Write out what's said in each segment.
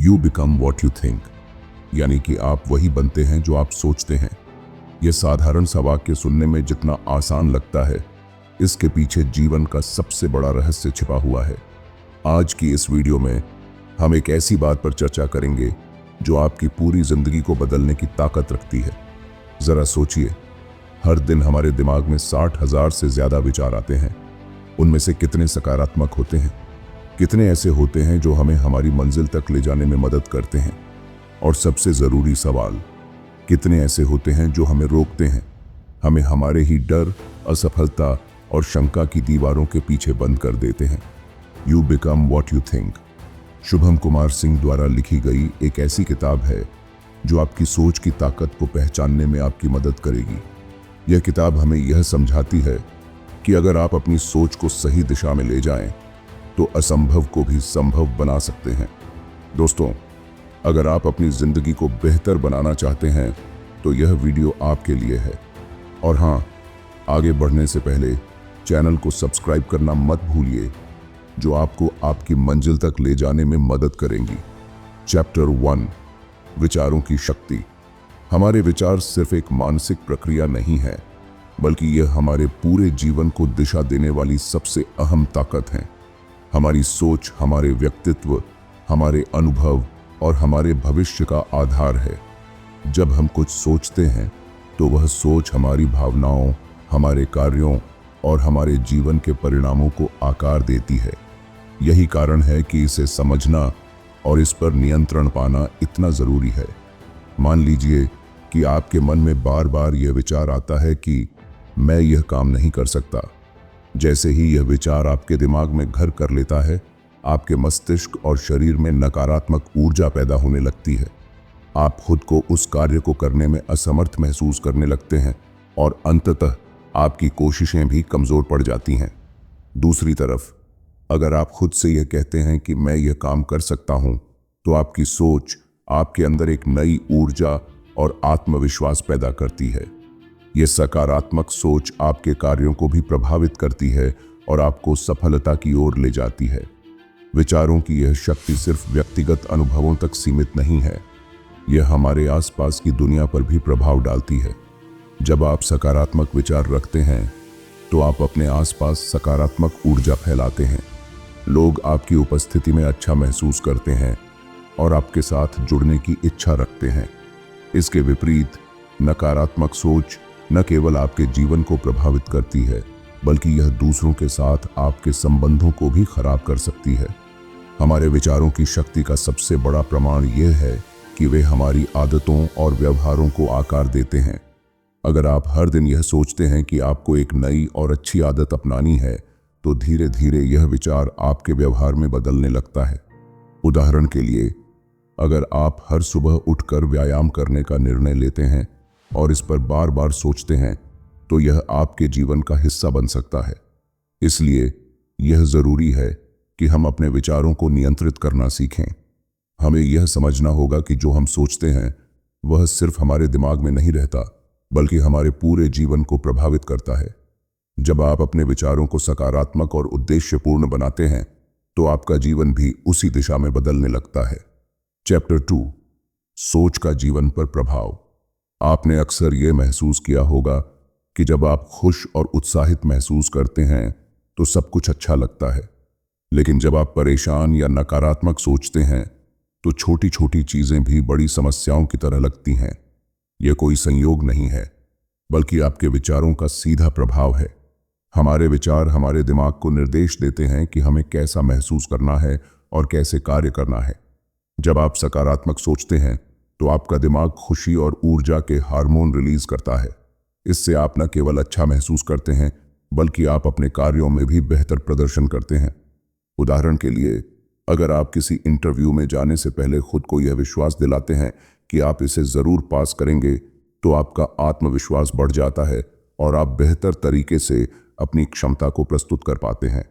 You become what you think, यानी कि आप वही बनते हैं जो आप सोचते हैं। यह साधारण सा वाक्य सुनने में जितना आसान लगता है, इसके पीछे जीवन का सबसे बड़ा रहस्य छिपा हुआ है। आज की इस वीडियो में हम एक ऐसी बात पर चर्चा करेंगे जो आपकी पूरी जिंदगी को बदलने की ताकत रखती है। जरा सोचिए, हर दिन हमारे दिमाग में 60,000 से ज्यादा विचार आते हैं। उनमें से कितने सकारात्मक होते हैं, कितने ऐसे होते हैं जो हमें हमारी मंजिल तक ले जाने में मदद करते हैं, और सबसे जरूरी सवाल, कितने ऐसे होते हैं जो हमें रोकते हैं, हमें हमारे ही डर, असफलता और शंका की दीवारों के पीछे बंद कर देते हैं। You become what you think Shubham Kumar Singh द्वारा लिखी गई एक ऐसी किताब है जो आपकी सोच की ताकत को पहचानने में आपकी मदद करेगी। यह किताब हमें यह समझाती है कि अगर आप अपनी सोच को सही दिशा में ले जाएं, तो असंभव को भी संभव बना सकते हैं। दोस्तों, अगर आप अपनी जिंदगी को बेहतर बनाना चाहते हैं तो यह वीडियो आपके लिए है। और हाँ, आगे बढ़ने से पहले चैनल को सब्सक्राइब करना मत भूलिए, जो आपको आपकी मंजिल तक ले जाने में मदद करेंगी। चैप्टर 1, विचारों की शक्ति। हमारे विचार सिर्फ एक मानसिक प्रक्रिया नहीं है, बल्कि यह हमारे पूरे जीवन को दिशा देने वाली सबसे अहम ताकत है। हमारी सोच हमारे व्यक्तित्व, हमारे अनुभव और हमारे भविष्य का आधार है। जब हम कुछ सोचते हैं तो वह सोच हमारी भावनाओं, हमारे कार्यों और हमारे जीवन के परिणामों को आकार देती है। यही कारण है कि इसे समझना और इस पर नियंत्रण पाना इतना जरूरी है। मान लीजिए कि आपके मन में बार बार यह विचार आता है कि मैं यह काम नहीं कर सकता। जैसे ही यह विचार आपके दिमाग में घर कर लेता है, आपके मस्तिष्क और शरीर में नकारात्मक ऊर्जा पैदा होने लगती है। आप खुद को उस कार्य को करने में असमर्थ महसूस करने लगते हैं और अंततः आपकी कोशिशें भी कमजोर पड़ जाती हैं। दूसरी तरफ, अगर आप खुद से यह कहते हैं कि मैं यह काम कर सकता हूं, तो आपकी सोच आपके अंदर एक नई ऊर्जा और आत्मविश्वास पैदा करती है। यह सकारात्मक सोच आपके कार्यों को भी प्रभावित करती है और आपको सफलता की ओर ले जाती है। विचारों की यह शक्ति सिर्फ व्यक्तिगत अनुभवों तक सीमित नहीं है, यह हमारे आसपास की दुनिया पर भी प्रभाव डालती है। जब आप सकारात्मक विचार रखते हैं, तो आप अपने आसपास सकारात्मक ऊर्जा फैलाते हैं। लोग आपकी उपस्थिति में अच्छा महसूस करते हैं और आपके साथ जुड़ने की इच्छा रखते हैं। इसके विपरीत, नकारात्मक सोच न केवल आपके जीवन को प्रभावित करती है, बल्कि यह दूसरों के साथ आपके संबंधों को भी खराब कर सकती है। हमारे विचारों की शक्ति का सबसे बड़ा प्रमाण यह है कि वे हमारी आदतों और व्यवहारों को आकार देते हैं। अगर आप हर दिन यह सोचते हैं कि आपको एक नई और अच्छी आदत अपनानी है, तो धीरे धीरे यह विचार आपके व्यवहार में बदलने लगता है। उदाहरण के लिए, अगर आप हर सुबह उठकर व्यायाम करने का निर्णय लेते हैं और इस पर बार बार सोचते हैं, तो यह आपके जीवन का हिस्सा बन सकता है। इसलिए यह जरूरी है कि हम अपने विचारों को नियंत्रित करना सीखें। हमें यह समझना होगा कि जो हम सोचते हैं वह सिर्फ हमारे दिमाग में नहीं रहता, बल्कि हमारे पूरे जीवन को प्रभावित करता है। जब आप अपने विचारों को सकारात्मक और उद्देश्यपूर्ण बनाते हैं, तो आपका जीवन भी उसी दिशा में बदलने लगता है। चैप्टर 2, सोच का जीवन पर प्रभाव। आपने अक्सर यह महसूस किया होगा कि जब आप खुश और उत्साहित महसूस करते हैं, तो सब कुछ अच्छा लगता है। लेकिन जब आप परेशान या नकारात्मक सोचते हैं, तो छोटी छोटी चीजें भी बड़ी समस्याओं की तरह लगती हैं। यह कोई संयोग नहीं है, बल्कि आपके विचारों का सीधा प्रभाव है। हमारे विचार हमारे दिमाग को निर्देश देते हैं कि हमें कैसा महसूस करना है और कैसे कार्य करना है। जब आप सकारात्मक सोचते हैं, तो आपका दिमाग खुशी और ऊर्जा के हार्मोन रिलीज करता है। इससे आप न केवल अच्छा महसूस करते हैं, बल्कि आप अपने कार्यों में भी बेहतर प्रदर्शन करते हैं। उदाहरण के लिए, अगर आप किसी इंटरव्यू में जाने से पहले खुद को यह विश्वास दिलाते हैं कि आप इसे जरूर पास करेंगे, तो आपका आत्मविश्वास बढ़ जाता है और आप बेहतर तरीके से अपनी क्षमता को प्रस्तुत कर पाते हैं।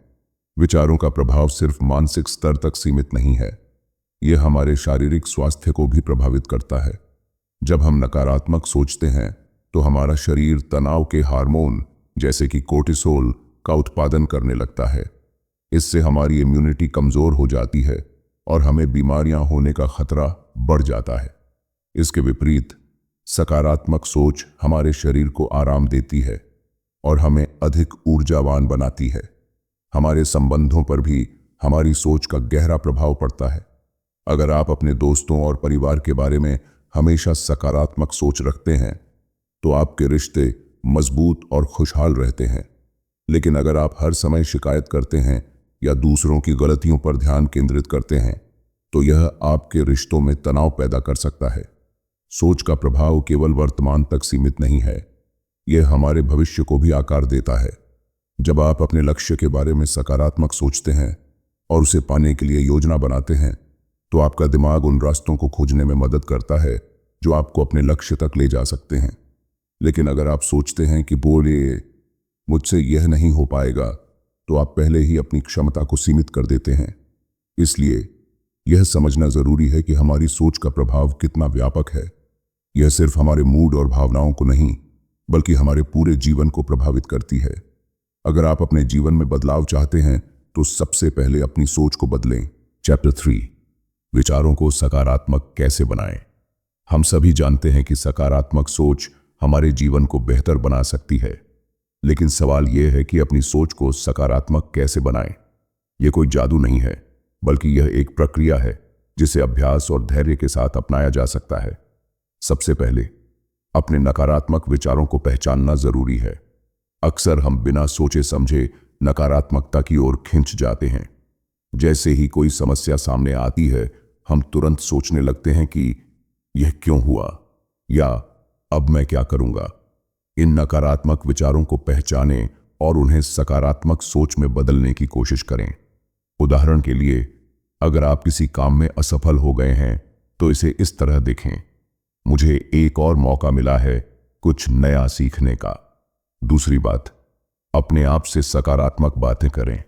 विचारों का प्रभाव सिर्फ मानसिक स्तर तक सीमित नहीं है, यह हमारे शारीरिक स्वास्थ्य को भी प्रभावित करता है। जब हम नकारात्मक सोचते हैं, तो हमारा शरीर तनाव के हार्मोन जैसे कि कोर्टिसोल का उत्पादन करने लगता है। इससे हमारी इम्यूनिटी कमजोर हो जाती है और हमें बीमारियां होने का खतरा बढ़ जाता है। इसके विपरीत सकारात्मक सोच हमारे शरीर को आराम देती है और हमें अधिक ऊर्जावान बनाती है। हमारे संबंधों पर भी हमारी सोच का गहरा प्रभाव पड़ता है। अगर आप अपने दोस्तों और परिवार के बारे में हमेशा सकारात्मक सोच रखते हैं तो आपके रिश्ते मजबूत और खुशहाल रहते हैं। लेकिन अगर आप हर समय शिकायत करते हैं या दूसरों की गलतियों पर ध्यान केंद्रित करते हैं तो यह आपके रिश्तों में तनाव पैदा कर सकता है। सोच का प्रभाव केवल वर्तमान तक सीमित नहीं है, यह हमारे भविष्य को भी आकार देता है। जब आप अपने लक्ष्य के बारे में सकारात्मक सोचते हैं और उसे पाने के लिए योजना बनाते हैं तो आपका दिमाग उन रास्तों को खोजने में मदद करता है जो आपको अपने लक्ष्य तक ले जा सकते हैं। लेकिन अगर आप सोचते हैं कि बोले मुझसे यह नहीं हो पाएगा तो आप पहले ही अपनी क्षमता को सीमित कर देते हैं। इसलिए यह समझना जरूरी है कि हमारी सोच का प्रभाव कितना व्यापक है। यह सिर्फ हमारे मूड और भावनाओं को नहीं बल्कि हमारे पूरे जीवन को प्रभावित करती है। अगर आप अपने जीवन में बदलाव चाहते हैं तो सबसे पहले अपनी सोच को बदलें। चैप्टर 3, विचारों को सकारात्मक कैसे बनाएं। हम सभी जानते हैं कि सकारात्मक सोच हमारे जीवन को बेहतर बना सकती है, लेकिन सवाल यह है कि अपनी सोच को सकारात्मक कैसे बनाएं। यह कोई जादू नहीं है, बल्कि यह एक प्रक्रिया है जिसे अभ्यास और धैर्य के साथ अपनाया जा सकता है। सबसे पहले अपने नकारात्मक विचारों को पहचानना जरूरी है। अक्सर हम बिना सोचे समझे नकारात्मकता की ओर खिंच जाते हैं। जैसे ही कोई समस्या सामने आती है, हम तुरंत सोचने लगते हैं कि यह क्यों हुआ या अब मैं क्या करूंगा। इन नकारात्मक विचारों को पहचानें और उन्हें सकारात्मक सोच में बदलने की कोशिश करें। उदाहरण के लिए, अगर आप किसी काम में असफल हो गए हैं तो इसे इस तरह देखें, मुझे एक और मौका मिला है कुछ नया सीखने का। दूसरी बात, अपने आप से सकारात्मक बातें करें।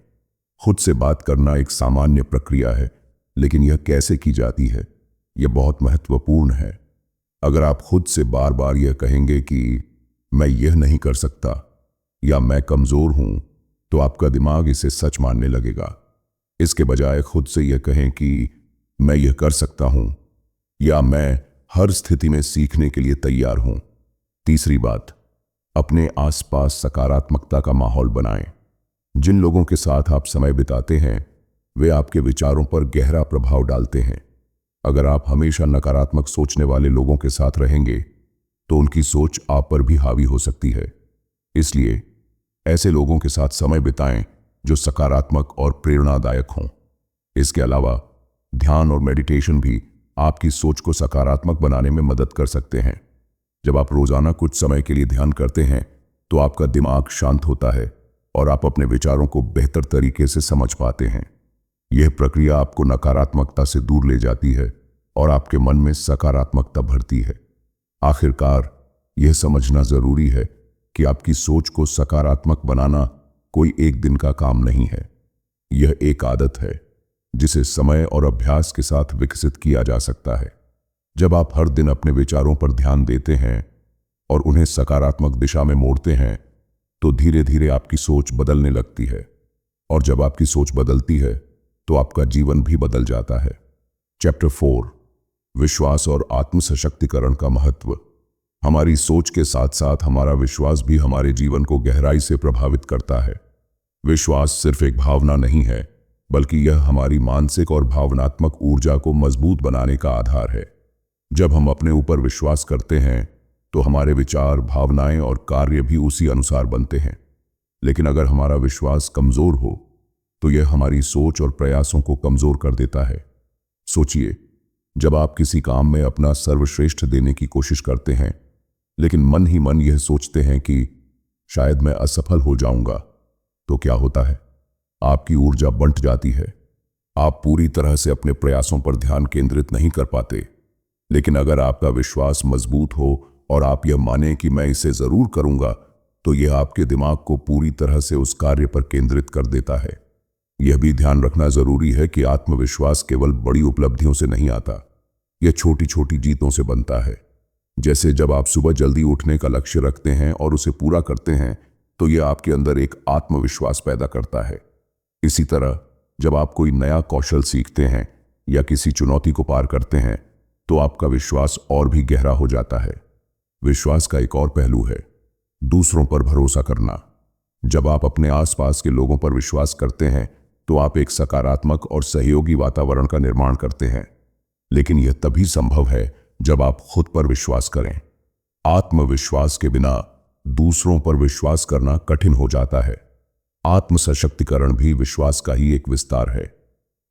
खुद से बात करना एक सामान्य प्रक्रिया है, लेकिन यह कैसे की जाती है यह बहुत महत्वपूर्ण है। अगर आप खुद से बार बार यह कहेंगे कि मैं यह नहीं कर सकता या मैं कमजोर हूं, तो आपका दिमाग इसे सच मानने लगेगा। इसके बजाय खुद से यह कहें कि मैं यह कर सकता हूं या मैं हर स्थिति में सीखने के लिए तैयार हूं। तीसरी बात, अपने आसपास सकारात्मकता का माहौल बनाएं। जिन लोगों के साथ आप समय बिताते हैं वे आपके विचारों पर गहरा प्रभाव डालते हैं। अगर आप हमेशा नकारात्मक सोचने वाले लोगों के साथ रहेंगे तो उनकी सोच आप पर भी हावी हो सकती है। इसलिए ऐसे लोगों के साथ समय बिताएं जो सकारात्मक और प्रेरणादायक हों। इसके अलावा ध्यान और मेडिटेशन भी आपकी सोच को सकारात्मक बनाने में मदद कर सकते हैं। जब आप रोजाना कुछ समय के लिए ध्यान करते हैं तो आपका दिमाग शांत होता है और आप अपने विचारों को बेहतर तरीके से समझ पाते हैं। यह प्रक्रिया आपको नकारात्मकता से दूर ले जाती है और आपके मन में सकारात्मकता भरती है। आखिरकार यह समझना जरूरी है कि आपकी सोच को सकारात्मक बनाना कोई एक दिन का काम नहीं है। यह एक आदत है जिसे समय और अभ्यास के साथ विकसित किया जा सकता है। जब आप हर दिन अपने विचारों पर ध्यान देते हैं और उन्हें सकारात्मक दिशा में मोड़ते हैं तो धीरे धीरे आपकी सोच बदलने लगती है, और जब आपकी सोच बदलती है तो आपका जीवन भी बदल जाता है। चैप्टर 4, विश्वास और आत्म सशक्तिकरण का महत्व। हमारी सोच के साथ साथ हमारा विश्वास भी हमारे जीवन को गहराई से प्रभावित करता है। विश्वास सिर्फ एक भावना नहीं है, बल्कि यह हमारी मानसिक और भावनात्मक ऊर्जा को मजबूत बनाने का आधार है। जब हम अपने ऊपर विश्वास करते हैं तो हमारे विचार, भावनाएं और कार्य भी उसी अनुसार बनते हैं। लेकिन अगर हमारा विश्वास कमजोर हो तो यह हमारी सोच और प्रयासों को कमजोर कर देता है। सोचिए, जब आप किसी काम में अपना सर्वश्रेष्ठ देने की कोशिश करते हैं लेकिन मन ही मन यह सोचते हैं कि शायद मैं असफल हो जाऊंगा, तो क्या होता है? आपकी ऊर्जा बंट जाती है। आप पूरी तरह से अपने प्रयासों पर ध्यान केंद्रित नहीं कर पाते। लेकिन अगर आपका विश्वास मजबूत हो और आप यह माने कि मैं इसे जरूर करूंगा, तो यह आपके दिमाग को पूरी तरह से उस कार्य पर केंद्रित कर देता है। यह भी ध्यान रखना जरूरी है कि आत्मविश्वास केवल बड़ी उपलब्धियों से नहीं आता, यह छोटी छोटी जीतों से बनता है। जैसे जब आप सुबह जल्दी उठने का लक्ष्य रखते हैं और उसे पूरा करते हैं तो यह आपके अंदर एक आत्मविश्वास पैदा करता है। इसी तरह जब आप कोई नया कौशल सीखते हैं या किसी चुनौती को पार करते हैं तो आपका विश्वास और भी गहरा हो जाता है। विश्वास का एक और पहलू है दूसरों पर भरोसा करना। जब आप अपने आसपास के लोगों पर विश्वास करते हैं तो आप एक सकारात्मक और सहयोगी वातावरण का निर्माण करते हैं। लेकिन यह तभी संभव है जब आप खुद पर विश्वास करें। आत्मविश्वास के बिना दूसरों पर विश्वास करना कठिन हो जाता है। आत्म सशक्तिकरण भी विश्वास का ही एक विस्तार है।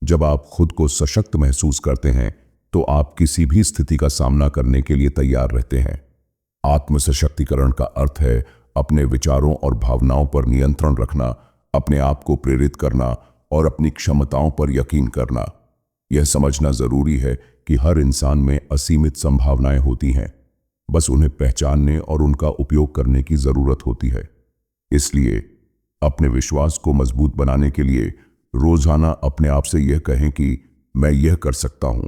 जब आप खुद को सशक्त महसूस करते हैं तो आप किसी भी स्थिति का सामना करने के लिए तैयार रहते हैं। आत्म सशक्तिकरण का अर्थ है अपने विचारों और भावनाओं पर नियंत्रण रखना, अपने आप को प्रेरित करना और अपनी क्षमताओं पर यकीन करना। यह समझना जरूरी है कि हर इंसान में असीमित संभावनाएं होती हैं, बस उन्हें पहचानने और उनका उपयोग करने की जरूरत होती है। इसलिए अपने विश्वास को मजबूत बनाने के लिए रोजाना अपने आप से यह कहें कि मैं यह कर सकता हूं।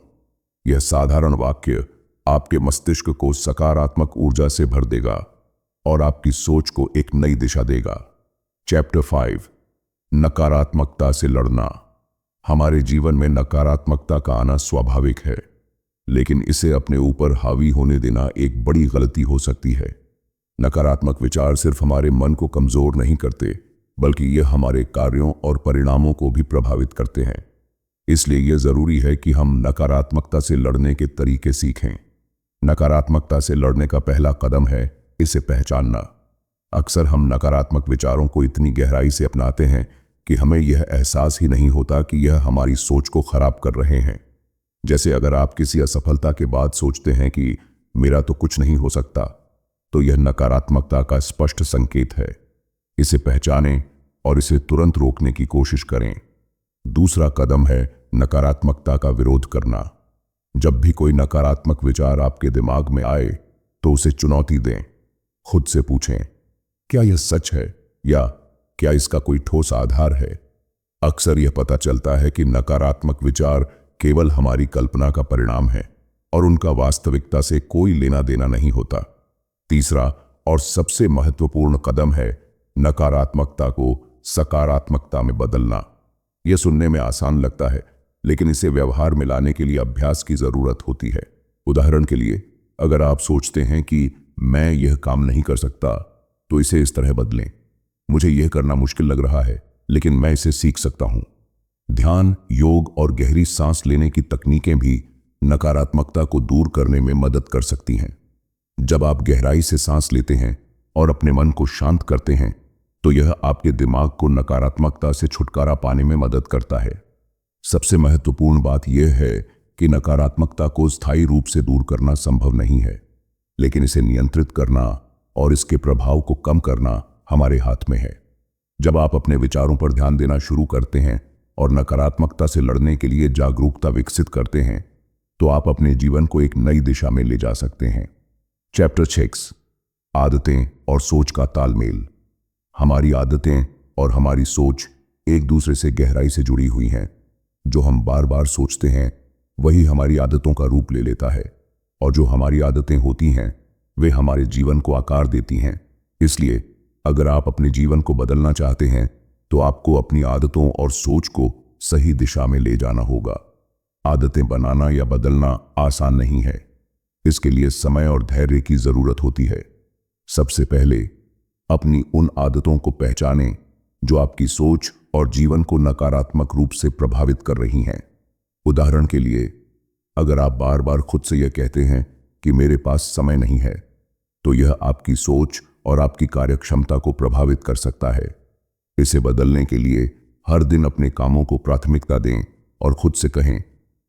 यह साधारण वाक्य आपके मस्तिष्क को सकारात्मक ऊर्जा से भर देगा और आपकी सोच को एक नई दिशा देगा। चैप्टर 5, नकारात्मकता से लड़ना। हमारे जीवन में नकारात्मकता का आना स्वाभाविक है, लेकिन इसे अपने ऊपर हावी होने देना एक बड़ी गलती हो सकती है। नकारात्मक विचार सिर्फ हमारे मन को कमजोर नहीं करते, बल्कि यह हमारे कार्यों और परिणामों को भी प्रभावित करते हैं। इसलिए यह जरूरी है कि हम नकारात्मकता से लड़ने के तरीके सीखें। नकारात्मकता से लड़ने का पहला कदम है इसे पहचानना। अक्सर हम नकारात्मक विचारों को इतनी गहराई से अपनाते हैं कि हमें यह एहसास ही नहीं होता कि यह हमारी सोच को खराब कर रहे हैं। जैसे अगर आप किसी असफलता के बाद सोचते हैं कि मेरा तो कुछ नहीं हो सकता, तो यह नकारात्मकता का स्पष्ट संकेत है। इसे पहचानें और इसे तुरंत रोकने की कोशिश करें। दूसरा कदम है नकारात्मकता का विरोध करना। जब भी कोई नकारात्मक विचार आपके दिमाग में आए तो उसे चुनौती दें। खुद से पूछें, क्या यह सच है या क्या इसका कोई ठोस आधार है? अक्सर यह पता चलता है कि नकारात्मक विचार केवल हमारी कल्पना का परिणाम है और उनका वास्तविकता से कोई लेना देना नहीं होता। तीसरा और सबसे महत्वपूर्ण कदम है नकारात्मकता को सकारात्मकता में बदलना। यह सुनने में आसान लगता है, लेकिन इसे व्यवहार में लाने के लिए अभ्यास की जरूरत होती है। उदाहरण के लिए, अगर आप सोचते हैं कि मैं यह काम नहीं कर सकता, तो इसे इस तरह बदलें, मुझे यह करना मुश्किल लग रहा है, लेकिन मैं इसे सीख सकता हूं। ध्यान, योग और गहरी सांस लेने की तकनीकें भी नकारात्मकता को दूर करने में मदद कर सकती हैं। जब आप गहराई से सांस लेते हैं और अपने मन को शांत करते हैं, तो यह आपके दिमाग को नकारात्मकता से छुटकारा पाने में मदद करता है। सबसे महत्वपूर्ण बात यह है कि नकारात्मकता को स्थायी रूप से दूर करना संभव नहीं है, लेकिन इसे नियंत्रित करना और इसके प्रभाव को कम करना हमारे हाथ में है। जब आप अपने विचारों पर ध्यान देना शुरू करते हैं और नकारात्मकता से लड़ने के लिए जागरूकता विकसित करते हैं, तो आप अपने जीवन को एक नई दिशा में ले जा सकते हैं। चैप्टर 6, आदतें और सोच का तालमेल। हमारी आदतें और हमारी सोच एक दूसरे से गहराई से जुड़ी हुई हैं। जो हम बार बार सोचते हैं वही हमारी आदतों का रूप ले लेता है, और जो हमारी आदतें होती हैं वे हमारे जीवन को आकार देती हैं। इसलिए अगर आप अपने जीवन को बदलना चाहते हैं तो आपको अपनी आदतों और सोच को सही दिशा में ले जाना होगा। आदतें बनाना या बदलना आसान नहीं है। इसके लिए समय और धैर्य की जरूरत होती है। सबसे पहले अपनी उन आदतों को पहचानें जो आपकी सोच और जीवन को नकारात्मक रूप से प्रभावित कर रही हैं। उदाहरण के लिए, अगर आप बार बार खुद से यह कहते हैं कि मेरे पास समय नहीं है, तो यह आपकी सोच और आपकी कार्यक्षमता को प्रभावित कर सकता है। इसे बदलने के लिए हर दिन अपने कामों को प्राथमिकता दें और खुद से कहें,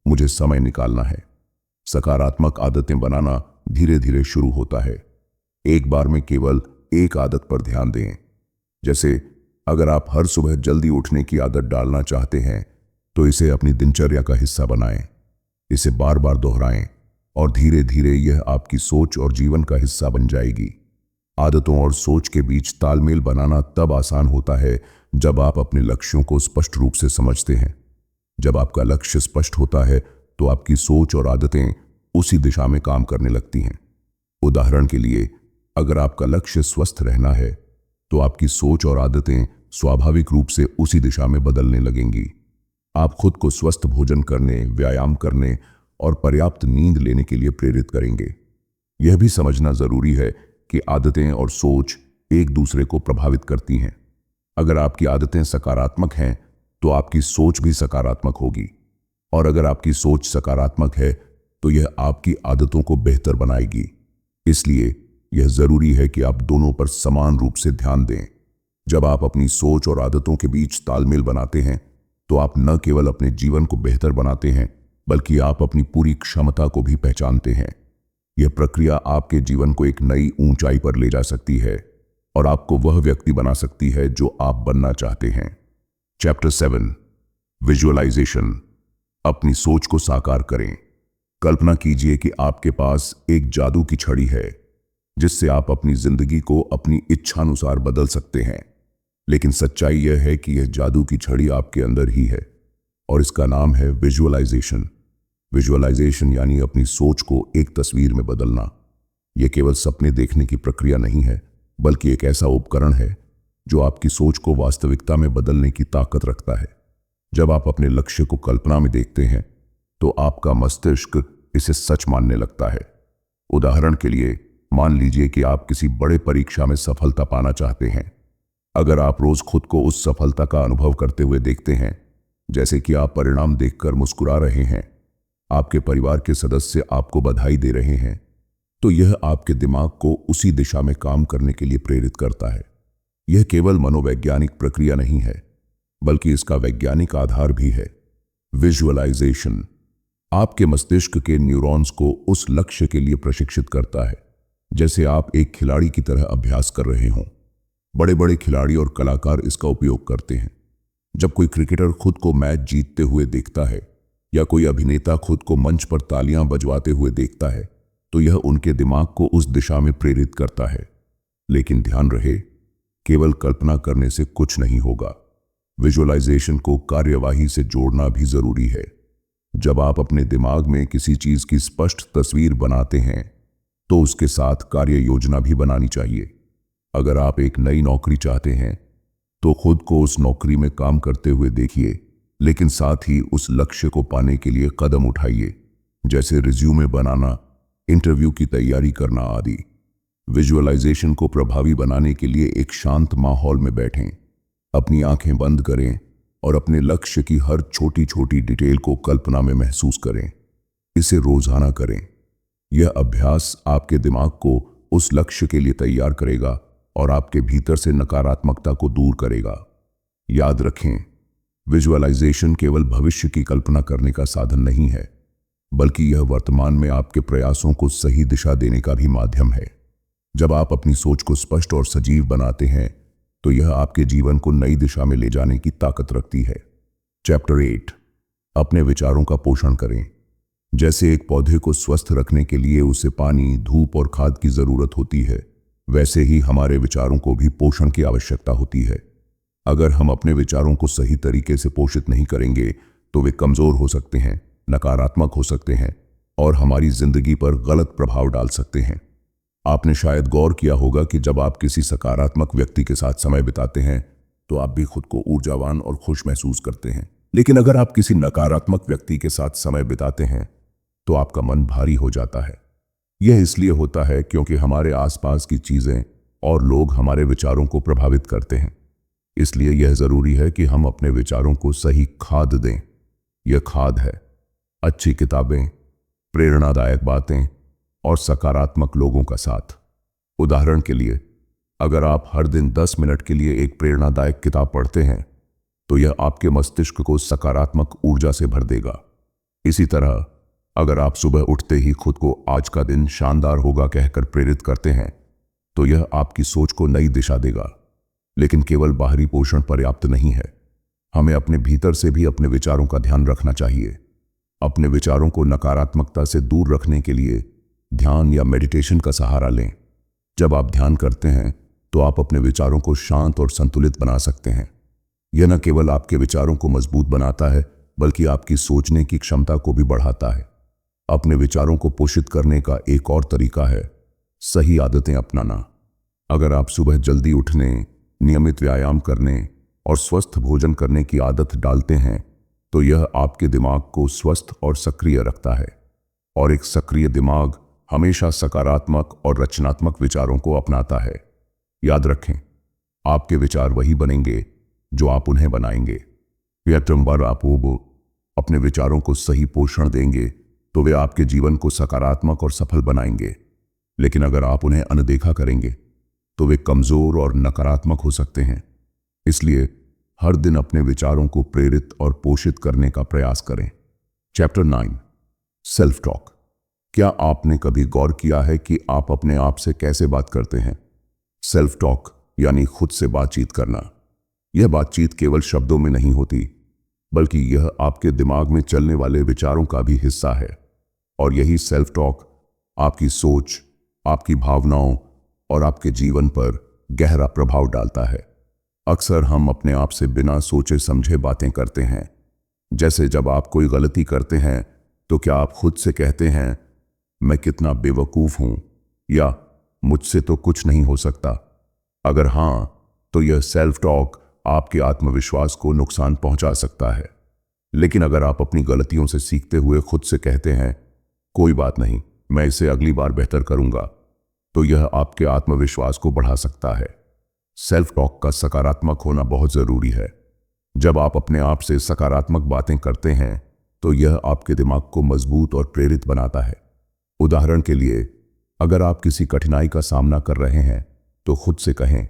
मुझे समय निकालना है। सकारात्मक आदतें बनाना धीरे धीरे शुरू होता है। एक बार में केवल एक आदत पर ध्यान दें। जैसे अगर आप हर सुबह जल्दी उठने की आदत डालना चाहते हैं, तो इसे अपनी दिनचर्या का हिस्सा बनाएं। इसे बार बार दोहराएं और धीरे धीरे यह आपकी सोच और जीवन का हिस्सा बन जाएगी। आदतों और सोच के बीच तालमेल बनाना तब आसान होता है जब आप अपने लक्ष्यों को स्पष्ट रूप से समझते हैं। जब आपका लक्ष्य स्पष्ट होता है तो आपकी सोच और आदतें उसी दिशा में काम करने लगती हैं। उदाहरण के लिए, अगर आपका लक्ष्य स्वस्थ रहना है, तो आपकी सोच और आदतें स्वाभाविक रूप से उसी दिशा में बदलने लगेंगी। आप खुद को स्वस्थ भोजन करने, व्यायाम करने और पर्याप्त नींद लेने के लिए प्रेरित करेंगे। यह भी समझना जरूरी है कि आदतें और सोच एक दूसरे को प्रभावित करती हैं। अगर आपकी आदतें सकारात्मक हैं तो आपकी सोच भी सकारात्मक होगी, और अगर आपकी सोच सकारात्मक है तो यह आपकी आदतों को बेहतर बनाएगी। इसलिए यह जरूरी है कि आप दोनों पर समान रूप से ध्यान दें। जब आप अपनी सोच और आदतों के बीच तालमेल बनाते हैं तो आप न केवल अपने जीवन को बेहतर बनाते हैं, बल्कि आप अपनी पूरी क्षमता को भी पहचानते हैं। यह प्रक्रिया आपके जीवन को एक नई ऊंचाई पर ले जा सकती है और आपको वह व्यक्ति बना सकती है जो आप बनना चाहते हैं। Chapter 7, visualisation. अपनी सोच को साकार करें। कल्पना कीजिए कि आपके पास एक जादू की छड़ी है जिससे आप अपनी जिंदगी को अपनी इच्छानुसार बदल सकते हैं। लेकिन सच्चाई यह है कि यह जादू की छड़ी आपके अंदर ही है, और इसका नाम है विजुअलाइजेशन। विजुअलाइजेशन यानी अपनी सोच को एक तस्वीर में बदलना। यह केवल सपने देखने की प्रक्रिया नहीं है, बल्कि एक ऐसा उपकरण है जो आपकी सोच को वास्तविकता में बदलने की ताकत रखता है। जब आप अपने लक्ष्य को कल्पना में देखते हैं तो आपका मस्तिष्क इसे सच मानने लगता है। उदाहरण के लिए, मान लीजिए कि आप किसी बड़े परीक्षा में सफलता पाना चाहते हैं। अगर आप रोज खुद को उस सफलता का अनुभव करते हुए देखते हैं, जैसे कि आप परिणाम देखकर मुस्कुरा रहे हैं, आपके परिवार के सदस्य आपको बधाई दे रहे हैं, तो यह आपके दिमाग को उसी दिशा में काम करने के लिए प्रेरित करता है। यह केवल मनोवैज्ञानिक प्रक्रिया नहीं है, बल्कि इसका वैज्ञानिक आधार भी है। विजुअलाइजेशन आपके मस्तिष्क के न्यूरॉन्स को उस लक्ष्य के लिए प्रशिक्षित करता है जैसे आप एक खिलाड़ी की तरह अभ्यास कर रहे हों। बड़े बड़े खिलाड़ी और कलाकार इसका उपयोग करते हैं। जब कोई क्रिकेटर खुद को मैच जीतते हुए देखता है या कोई अभिनेता खुद को मंच पर तालियां बजवाते हुए देखता है, तो यह उनके दिमाग को उस दिशा में प्रेरित करता है। लेकिन ध्यान रहे, केवल कल्पना करने से कुछ नहीं होगा। विजुअलाइजेशन को कार्यवाही से जोड़ना भी जरूरी है। जब आप अपने दिमाग में किसी चीज की स्पष्ट तस्वीर बनाते हैं तो उसके साथ कार्य योजना भी बनानी चाहिए। अगर आप एक नई नौकरी चाहते हैं तो खुद को उस नौकरी में काम करते हुए देखिए, लेकिन साथ ही उस लक्ष्य को पाने के लिए कदम उठाइए, जैसे रिज्यूमे बनाना, इंटरव्यू की तैयारी करना आदि। विजुअलाइजेशन को प्रभावी बनाने के लिए एक शांत माहौल में बैठें, अपनी आंखें बंद करें और अपने लक्ष्य की हर छोटी छोटी डिटेल को कल्पना में महसूस करें। इसे रोजाना करें। यह अभ्यास आपके दिमाग को उस लक्ष्य के लिए तैयार करेगा और आपके भीतर से नकारात्मकता को दूर करेगा। याद रखें, विजुअलाइजेशन केवल भविष्य की कल्पना करने का साधन नहीं है, बल्कि यह वर्तमान में आपके प्रयासों को सही दिशा देने का भी माध्यम है। जब आप अपनी सोच को स्पष्ट और सजीव बनाते हैं तो यह आपके जीवन को नई दिशा में ले जाने की ताकत रखती है। चैप्टर 8, अपने विचारों का पोषण करें। जैसे एक पौधे को स्वस्थ रखने के लिए उसे पानी, धूप और खाद की जरूरत होती है, वैसे ही हमारे विचारों को भी पोषण की आवश्यकता होती है। अगर हम अपने विचारों को सही तरीके से पोषित नहीं करेंगे तो वे कमजोर हो सकते हैं, नकारात्मक हो सकते हैं और हमारी जिंदगी पर गलत प्रभाव डाल सकते हैं। आपने शायद गौर किया होगा कि जब आप किसी सकारात्मक व्यक्ति के साथ समय बिताते हैं तो आप भी खुद को ऊर्जावान और खुश महसूस करते हैं। लेकिन अगर आप किसी नकारात्मक व्यक्ति के साथ समय बिताते हैं तो आपका मन भारी हो जाता है। यह इसलिए होता है क्योंकि हमारे आसपास की चीजें और लोग हमारे विचारों को प्रभावित करते हैं। इसलिए यह जरूरी है कि हम अपने विचारों को सही खाद दें। यह खाद है अच्छी किताबें, प्रेरणादायक बातें और सकारात्मक लोगों का साथ। उदाहरण के लिए, अगर आप हर दिन 10 मिनट के लिए एक प्रेरणादायक किताब पढ़ते हैं तो यह आपके मस्तिष्क को सकारात्मक ऊर्जा से भर देगा। इसी तरह अगर आप सुबह उठते ही खुद को आज का दिन शानदार होगा कहकर प्रेरित करते हैं तो यह आपकी सोच को नई दिशा देगा। लेकिन केवल बाहरी पोषण पर्याप्त नहीं है, हमें अपने भीतर से भी अपने विचारों का ध्यान रखना चाहिए। अपने विचारों को नकारात्मकता से दूर रखने के लिए ध्यान या मेडिटेशन का सहारा लें। जब आप ध्यान करते हैं तो आप अपने विचारों को शांत और संतुलित बना सकते हैं। यह न केवल आपके विचारों को मजबूत बनाता है, बल्कि आपकी सोचने की क्षमता को भी बढ़ाता है। अपने विचारों को पोषित करने का एक और तरीका है सही आदतें अपनाना। अगर आप सुबह जल्दी उठने, नियमित व्यायाम करने और स्वस्थ भोजन करने की आदत डालते हैं तो यह आपके दिमाग को स्वस्थ और सक्रिय रखता है। और एक सक्रिय दिमाग हमेशा सकारात्मक और रचनात्मक विचारों को अपनाता है। याद रखें, आपके विचार वही बनेंगे जो आप उन्हें बनाएंगे। बार आप वो अपने विचारों को सही पोषण देंगे तो वे आपके जीवन को सकारात्मक और सफल बनाएंगे। लेकिन अगर आप उन्हें अनदेखा करेंगे तो वे कमजोर और नकारात्मक हो सकते हैं। इसलिए हर दिन अपने विचारों को प्रेरित और पोषित करने का प्रयास करें। Chapter 9, self talk. क्या आपने कभी गौर किया है कि आप अपने आप से कैसे बात करते हैं? सेल्फ टॉक यानी खुद से बातचीत करना। यह बातचीत केवल शब्दों में नहीं होती, बल्कि यह आपके दिमाग में चलने वाले विचारों का भी हिस्सा है। और यही सेल्फ टॉक आपकी सोच, आपकी भावनाओं और आपके जीवन पर गहरा प्रभाव डालता है। अक्सर हम अपने आप से बिना सोचे समझे बातें करते हैं। जैसे जब आप कोई गलती करते हैं तो क्या आप खुद से कहते हैं, मैं कितना बेवकूफ़ हूं, या मुझसे तो कुछ नहीं हो सकता? अगर हां, तो यह सेल्फ टॉक आपके आत्मविश्वास को नुकसान पहुंचा सकता है। लेकिन अगर आप अपनी गलतियों से सीखते हुए खुद से कहते हैं, कोई बात नहीं, मैं इसे अगली बार बेहतर करूंगा, तो यह आपके आत्मविश्वास को बढ़ा सकता है। सेल्फ टॉक का सकारात्मक होना बहुत जरूरी है। जब आप अपने आप से सकारात्मक बातें करते हैं तो यह आपके दिमाग को मजबूत और प्रेरित बनाता है। उदाहरण के लिए, अगर आप किसी कठिनाई का सामना कर रहे हैं तो खुद से कहें,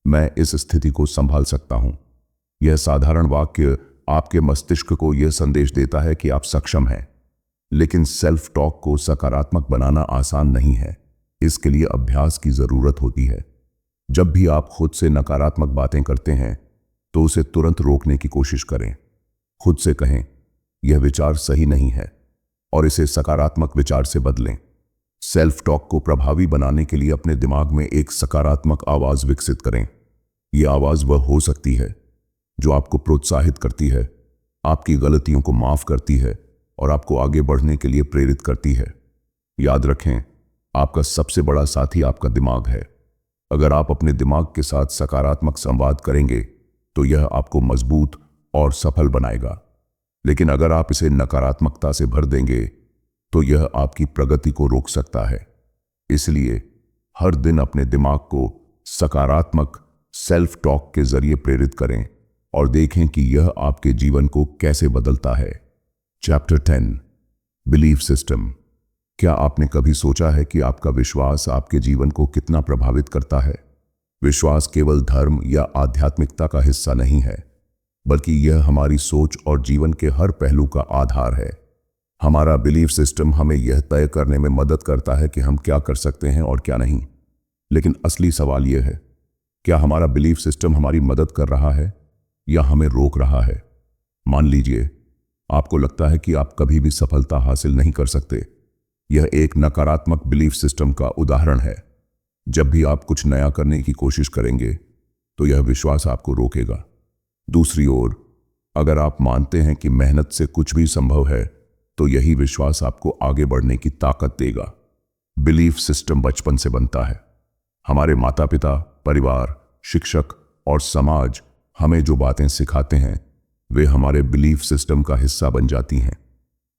मैं इस स्थिति को संभाल सकता हूं। यह साधारण वाक्य आपके मस्तिष्क को यह संदेश देता है कि आप सक्षम हैं। लेकिन सेल्फ टॉक को सकारात्मक बनाना आसान नहीं है। इसके लिए अभ्यास की जरूरत होती है। जब भी आप खुद से नकारात्मक बातें करते हैं तो उसे तुरंत रोकने की कोशिश करें। खुद से कहें, यह विचार सही नहीं है, और इसे सकारात्मक विचार से बदलें। सेल्फ टॉक को प्रभावी बनाने के लिए अपने दिमाग में एक सकारात्मक आवाज विकसित करें। यह आवाज वह हो सकती है जो आपको प्रोत्साहित करती है, आपकी गलतियों को माफ करती है और आपको आगे बढ़ने के लिए प्रेरित करती है। याद रखें, आपका सबसे बड़ा साथी आपका दिमाग है। अगर आप अपने दिमाग के साथ सकारात्मक संवाद करेंगे तो यह आपको मजबूत और सफल बनाएगा। लेकिन अगर आप इसे नकारात्मकता से भर देंगे तो यह आपकी प्रगति को रोक सकता है। इसलिए हर दिन अपने दिमाग को सकारात्मक सेल्फ टॉक के जरिए प्रेरित करें और देखें कि यह आपके जीवन को कैसे बदलता है। Chapter 10, belief system. क्या आपने कभी सोचा है कि आपका विश्वास आपके जीवन को कितना प्रभावित करता है? विश्वास केवल धर्म या आध्यात्मिकता का हिस्सा नहीं है, बल्कि यह हमारी सोच और जीवन के हर पहलू का आधार है। हमारा बिलीफ सिस्टम हमें यह तय करने में मदद करता है कि हम क्या कर सकते हैं और क्या नहीं। लेकिन असली सवाल यह है, क्या हमारा बिलीफ सिस्टम हमारी मदद कर रहा है या हमें रोक रहा है? मान लीजिए आपको लगता है कि आप कभी भी सफलता हासिल नहीं कर सकते। यह एक नकारात्मक बिलीफ सिस्टम का उदाहरण है। जब भी आप कुछ नया करने की कोशिश करेंगे तो यह विश्वास आपको रोकेगा। दूसरी ओर, अगर आप मानते हैं कि मेहनत से कुछ भी संभव है तो यही विश्वास आपको आगे बढ़ने की ताकत देगा। बिलीफ सिस्टम बचपन से बनता है। हमारे माता पिता, परिवार, शिक्षक और समाज हमें जो बातें सिखाते हैं वे हमारे बिलीफ सिस्टम का हिस्सा बन जाती हैं।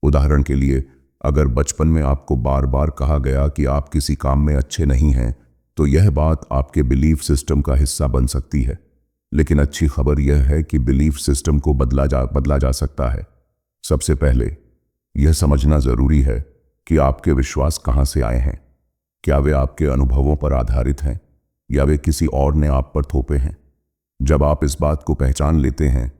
उदाहरण के लिए, अगर बचपन में आपको बार बार कहा गया कि आप किसी काम में अच्छे नहीं हैं, तो यह बात आपके बिलीफ सिस्टम का हिस्सा बन सकती है। लेकिन अच्छी खबर यह है कि बिलीफ सिस्टम को बदला जा सकता है। सबसे पहले यह समझना जरूरी है कि आपके विश्वास कहां से आए हैं। क्या वे आपके अनुभवों पर आधारित हैं या वे किसी और ने आप पर थोपे हैं? जब आप इस बात को पहचान लेते हैं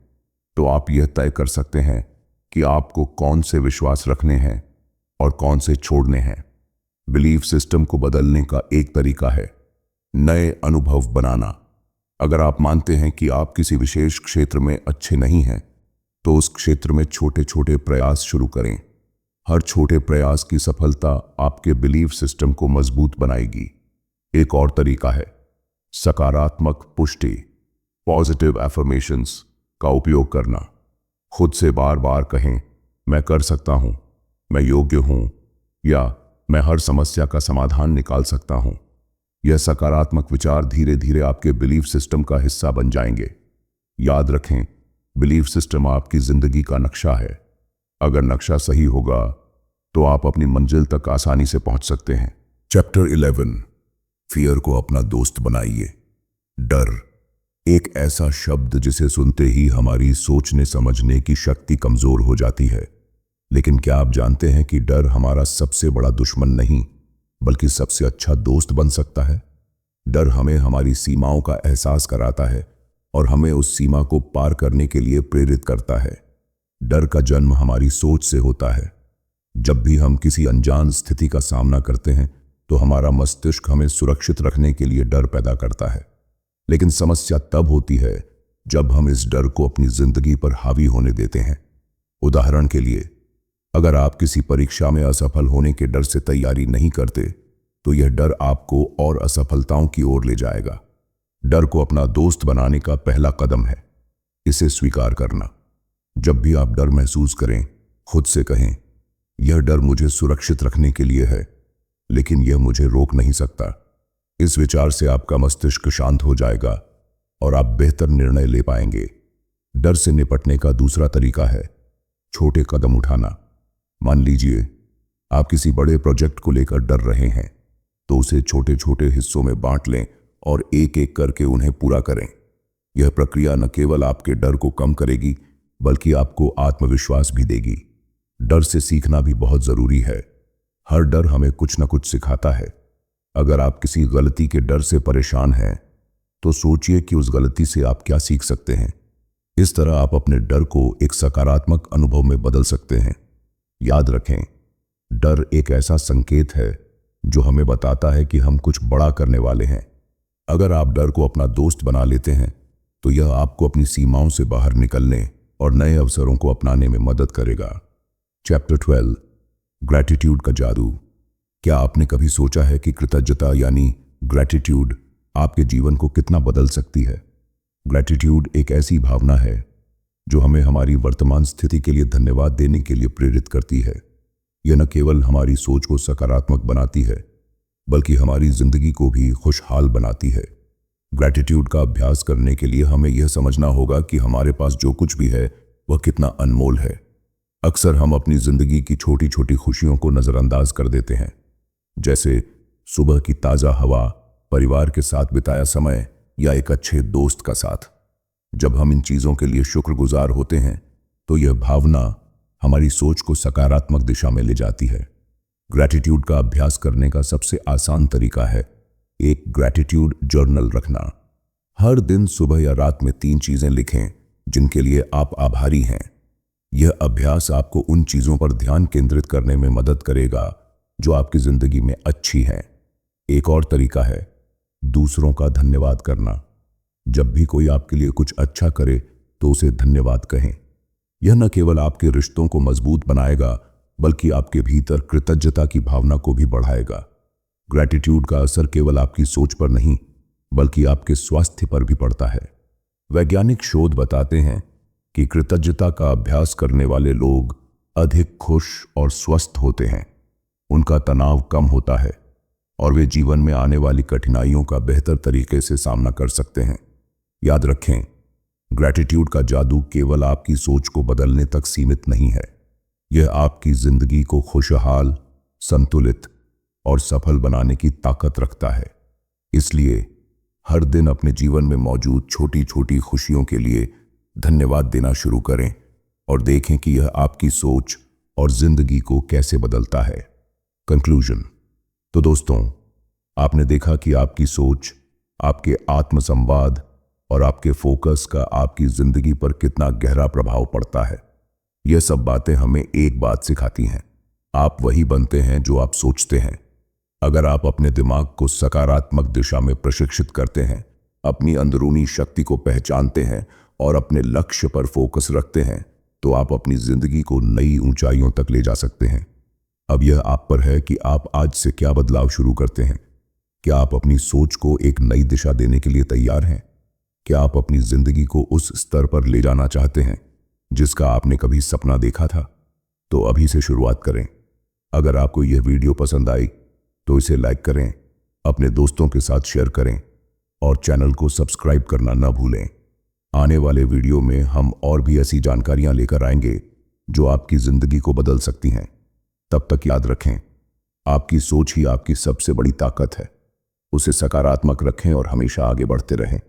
तो आप यह तय कर सकते हैं कि आपको कौन से विश्वास रखने हैं और कौन से छोड़ने हैं। बिलीफ सिस्टम को बदलने का एक तरीका है नए अनुभव बनाना। अगर आप मानते हैं कि आप किसी विशेष क्षेत्र में अच्छे नहीं हैं, तो उस क्षेत्र में छोटे छोटे प्रयास शुरू करें। हर छोटे प्रयास की सफलता आपके बिलीफ सिस्टम को मजबूत बनाएगी। एक और तरीका है सकारात्मक पुष्टि, पॉजिटिव एफर्मेशंस का उपयोग करना। खुद से बार बार कहें, मैं कर सकता हूं, मैं योग्य हूं, या मैं हर समस्या का समाधान निकाल सकता हूं। यह सकारात्मक विचार धीरे धीरे आपके बिलीफ सिस्टम का हिस्सा बन जाएंगे। याद रखें, बिलीफ सिस्टम आपकी जिंदगी का नक्शा है। अगर नक्शा सही होगा तो आप अपनी मंजिल तक आसानी से पहुंच सकते हैं। चैप्टर 11, फियर को अपना दोस्त बनाइए। डर एक ऐसा शब्द जिसे सुनते ही हमारी सोचने समझने की शक्ति कमजोर हो जाती है। लेकिन क्या आप जानते हैं कि डर हमारा सबसे बड़ा दुश्मन नहीं बल्कि सबसे अच्छा दोस्त बन सकता है। डर हमें हमारी सीमाओं का एहसास कराता है और हमें उस सीमा को पार करने के लिए प्रेरित करता है। डर का जन्म हमारी सोच से होता है। जब भी हम किसी अनजान स्थिति का सामना करते हैं तो हमारा मस्तिष्क हमें सुरक्षित रखने के लिए डर पैदा करता है। लेकिन समस्या तब होती है जब हम इस डर को अपनी जिंदगी पर हावी होने देते हैं। उदाहरण के लिए, अगर आप किसी परीक्षा में असफल होने के डर से तैयारी नहीं करते तो यह डर आपको और असफलताओं की ओर ले जाएगा। डर को अपना दोस्त बनाने का पहला कदम है इसे स्वीकार करना। जब भी आप डर महसूस करें, खुद से कहें, यह डर मुझे सुरक्षित रखने के लिए है, लेकिन यह मुझे रोक नहीं सकता। इस विचार से आपका मस्तिष्क शांत हो जाएगा और आप बेहतर निर्णय ले पाएंगे। डर से निपटने का दूसरा तरीका है छोटे कदम उठाना। मान लीजिए आप किसी बड़े प्रोजेक्ट को लेकर डर रहे हैं, तो उसे छोटे छोटे हिस्सों में बांट लें और एक एक करके उन्हें पूरा करें। यह प्रक्रिया न केवल आपके डर को कम करेगी बल्कि आपको आत्मविश्वास भी देगी। डर से सीखना भी बहुत जरूरी है। हर डर हमें कुछ न कुछ सिखाता है। अगर आप किसी गलती के डर से परेशान हैं तो सोचिए कि उस गलती से आप क्या सीख सकते हैं। इस तरह आप अपने डर को एक सकारात्मक अनुभव में बदल सकते हैं। याद रखें, डर एक ऐसा संकेत है जो हमें बताता है कि हम कुछ बड़ा करने वाले हैं। अगर आप डर को अपना दोस्त बना लेते हैं तो यह आपको अपनी सीमाओं से बाहर निकलने और नए अवसरों को अपनाने में मदद करेगा। चैप्टर 12, ग्रैटिट्यूड का जादू। क्या आपने कभी सोचा है कि कृतज्ञता यानी ग्रैटिट्यूड आपके जीवन को कितना बदल सकती है? ग्रैटिट्यूड एक ऐसी भावना है जो हमें हमारी वर्तमान स्थिति के लिए धन्यवाद देने के लिए प्रेरित करती है। यह न केवल हमारी सोच को सकारात्मक बनाती है बल्कि हमारी जिंदगी को भी खुशहाल बनाती है। ग्रैटिट्यूड का अभ्यास करने के लिए हमें यह समझना होगा कि हमारे पास जो कुछ भी है वह कितना अनमोल है। अक्सर हम अपनी जिंदगी की छोटी छोटी खुशियों को नजरअंदाज कर देते हैं, जैसे सुबह की ताज़ा हवा, परिवार के साथ बिताया समय या एक अच्छे दोस्त का साथ। जब हम इन चीज़ों के लिए शुक्रगुजार होते हैं तो यह भावना हमारी सोच को सकारात्मक दिशा में ले जाती है। ग्रैटिट्यूड का अभ्यास करने का सबसे आसान तरीका है एक ग्रैटिट्यूड जर्नल रखना। हर दिन सुबह या रात में 3 चीज़ें लिखें जिनके लिए आप आभारी हैं। यह अभ्यास आपको उन चीज़ों पर ध्यान केंद्रित करने में मदद करेगा जो आपकी ज़िंदगी में अच्छी हैं। एक और तरीका है दूसरों का धन्यवाद करना। जब भी कोई आपके लिए कुछ अच्छा करे तो उसे धन्यवाद कहें। यह न केवल आपके रिश्तों को मजबूत बनाएगा बल्कि आपके भीतर कृतज्ञता की भावना को भी बढ़ाएगा। ग्रैटिट्यूड का असर केवल आपकी सोच पर नहीं बल्कि आपके स्वास्थ्य पर भी पड़ता है। वैज्ञानिक शोध बताते हैं कि कृतज्ञता का अभ्यास करने वाले लोग अधिक खुश और स्वस्थ होते हैं। उनका तनाव कम होता है और वे जीवन में आने वाली कठिनाइयों का बेहतर तरीके से सामना कर सकते हैं। याद रखें, ग्रैटिट्यूड का जादू केवल आपकी सोच को बदलने तक सीमित नहीं है। यह आपकी जिंदगी को खुशहाल, संतुलित और सफल बनाने की ताकत रखता है। इसलिए हर दिन अपने जीवन में मौजूद छोटी छोटी खुशियों के लिए धन्यवाद देना शुरू करें और देखें कि यह आपकी सोच और जिंदगी को कैसे बदलता है। कंक्लूजन। तो दोस्तों, आपने देखा कि आपकी सोच, आपके आत्मसंवाद और आपके फोकस का आपकी जिंदगी पर कितना गहरा प्रभाव पड़ता है। यह सब बातें हमें एक बात सिखाती हैं, आप वही बनते हैं जो आप सोचते हैं। अगर आप अपने दिमाग को सकारात्मक दिशा में प्रशिक्षित करते हैं, अपनी अंदरूनी शक्ति को पहचानते हैं और अपने लक्ष्य पर फोकस रखते हैं, तो आप अपनी जिंदगी को नई ऊंचाइयों तक ले जा सकते हैं। अब यह आप पर है कि आप आज से क्या बदलाव शुरू करते हैं। क्या आप अपनी सोच को एक नई दिशा देने के लिए तैयार हैं? क्या आप अपनी जिंदगी को उस स्तर पर ले जाना चाहते हैं जिसका आपने कभी सपना देखा था? तो अभी से शुरुआत करें। अगर आपको यह वीडियो पसंद आई तो इसे लाइक करें, अपने दोस्तों के साथ शेयर करें और चैनल को सब्सक्राइब करना न भूलें। आने वाले वीडियो में हम और भी ऐसी जानकारियां लेकर आएंगे जो आपकी जिंदगी को बदल सकती हैं। तब तक याद रखें, आपकी सोच ही आपकी सबसे बड़ी ताकत है। उसे सकारात्मक रखें और हमेशा आगे बढ़ते रहें।